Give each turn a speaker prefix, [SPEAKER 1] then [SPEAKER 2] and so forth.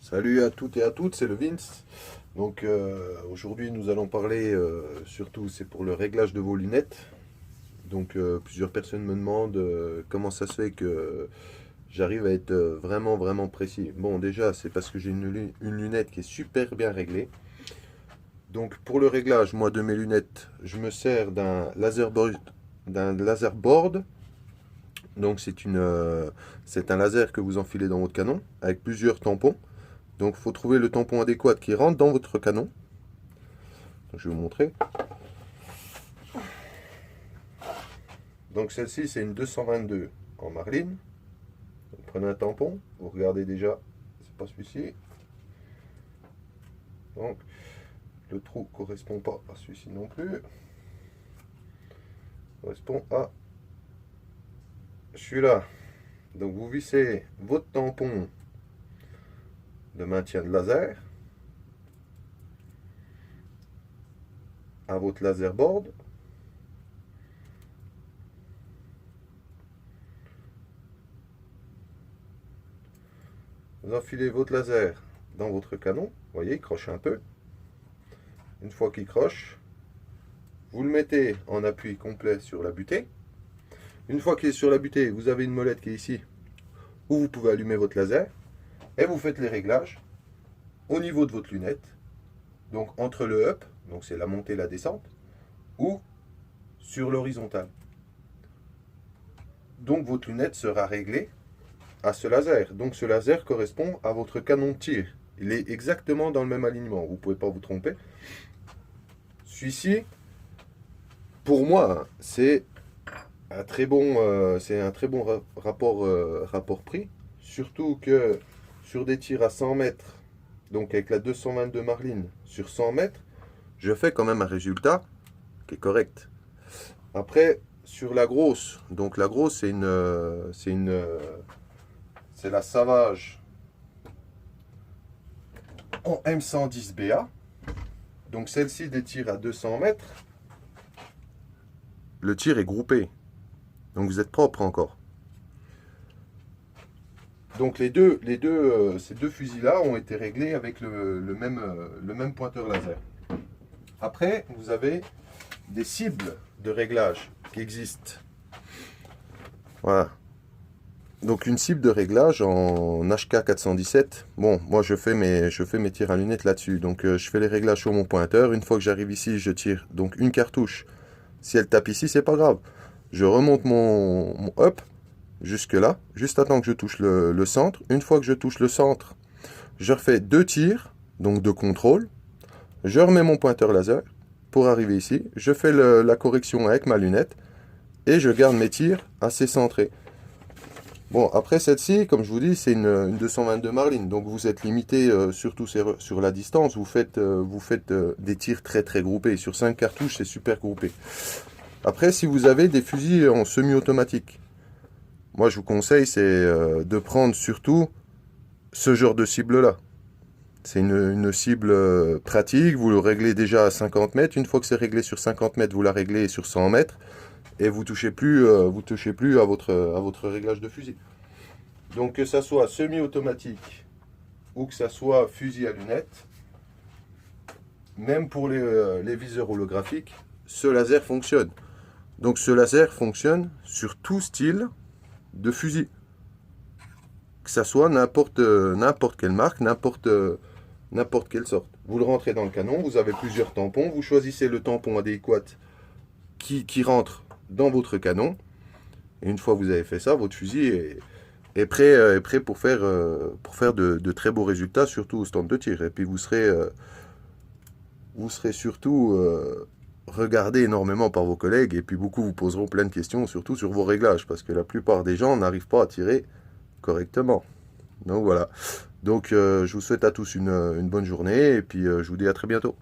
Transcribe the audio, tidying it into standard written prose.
[SPEAKER 1] Salut à toutes et à toutes, c'est le Vince. Donc aujourd'hui nous allons parler surtout c'est pour le réglage de vos lunettes. Donc plusieurs personnes me demandent comment ça se fait que j'arrive à être vraiment précis. Bon déjà c'est parce que j'ai une lunette qui est super bien réglée. Donc pour le réglage moi de mes lunettes je me sers d'un laser board. Donc c'est un laser que vous enfilez dans votre canon avec plusieurs tampons. Donc, il faut trouver le tampon adéquat qui rentre dans votre canon. Je vais vous montrer. Donc, celle-ci, c'est une 222 en marline. Donc, prenez un tampon. Vous regardez déjà, c'est pas celui-ci. Donc, le trou ne correspond pas à celui-ci non plus. Il correspond à celui-là. Donc, vous vissez votre tampon de maintien de laser à votre laser board. Vous enfilez votre laser dans votre canon. Vous voyez, il croche un peu. Une fois qu'il croche, vous le mettez en appui complet sur la butée. Une fois qu'il est sur la butée, vous avez une molette qui est ici, où vous pouvez allumer votre laser. Et vous faites les réglages au niveau de votre lunette. Donc entre le up, donc c'est la montée et la descente, ou sur l'horizontale. Donc votre lunette sera réglée à ce laser. Donc ce laser correspond à votre canon de tir. Il est exactement dans le même alignement. Vous ne pouvez pas vous tromper. Celui-ci, pour moi, c'est un très bon, rapport prix. Surtout que sur des tirs à 100 mètres, donc avec la 222 Marlin sur 100 mètres, je fais quand même un résultat qui est correct. Après, sur la grosse, donc la grosse, c'est la Savage en M110BA. Donc celle-ci des tirs à 200 mètres. Le tir est groupé. Donc vous êtes propre encore. Donc ces deux fusils-là ont été réglés avec le même pointeur laser. Après, vous avez des cibles de réglage qui existent. Voilà. Donc une cible de réglage en HK 417. Bon, moi je fais mes tirs à lunettes là-dessus. Donc je fais les réglages sur mon pointeur. Une fois que j'arrive ici, je tire donc une cartouche. Si elle tape ici, c'est pas grave. Je remonte mon up jusque là, juste à temps que je touche le centre. Une fois que je touche le centre, je refais deux tirs, donc de contrôle. Je remets mon pointeur laser pour arriver ici. Je fais la correction avec ma lunette et je garde mes tirs assez centrés. Bon, après celle-ci, comme je vous dis, c'est une 222 Marlin, donc vous êtes limité surtout sur la distance. Vous faites des tirs très groupés. Sur 5 cartouches, c'est super groupé. Après, si vous avez des fusils en semi-automatique, moi je vous conseille c'est de prendre surtout ce genre de cible-là. C'est une cible pratique, vous le réglez déjà à 50 mètres. Une fois que c'est réglé sur 50 mètres, vous la réglez sur 100 mètres. Et vous touchez plus à votre réglage de fusil. Donc que ça soit semi-automatique ou que ça soit fusil à lunettes, même pour les viseurs holographiques, ce laser fonctionne. Donc ce laser fonctionne sur tout style de fusil. Que ça soit n'importe quelle marque, n'importe quelle sorte. Vous le rentrez dans le canon, vous avez plusieurs tampons, vous choisissez le tampon adéquat qui rentre dans votre canon. Et une fois que vous avez fait ça, votre fusil est prêt pour faire de très beaux résultats, surtout au stand de tir. Et puis vous serez surtout regardé énormément par vos collègues, et puis beaucoup vous poseront plein de questions, surtout sur vos réglages, parce que la plupart des gens n'arrivent pas à tirer correctement. Donc voilà. Donc je vous souhaite à tous une bonne journée, et puis je vous dis à très bientôt.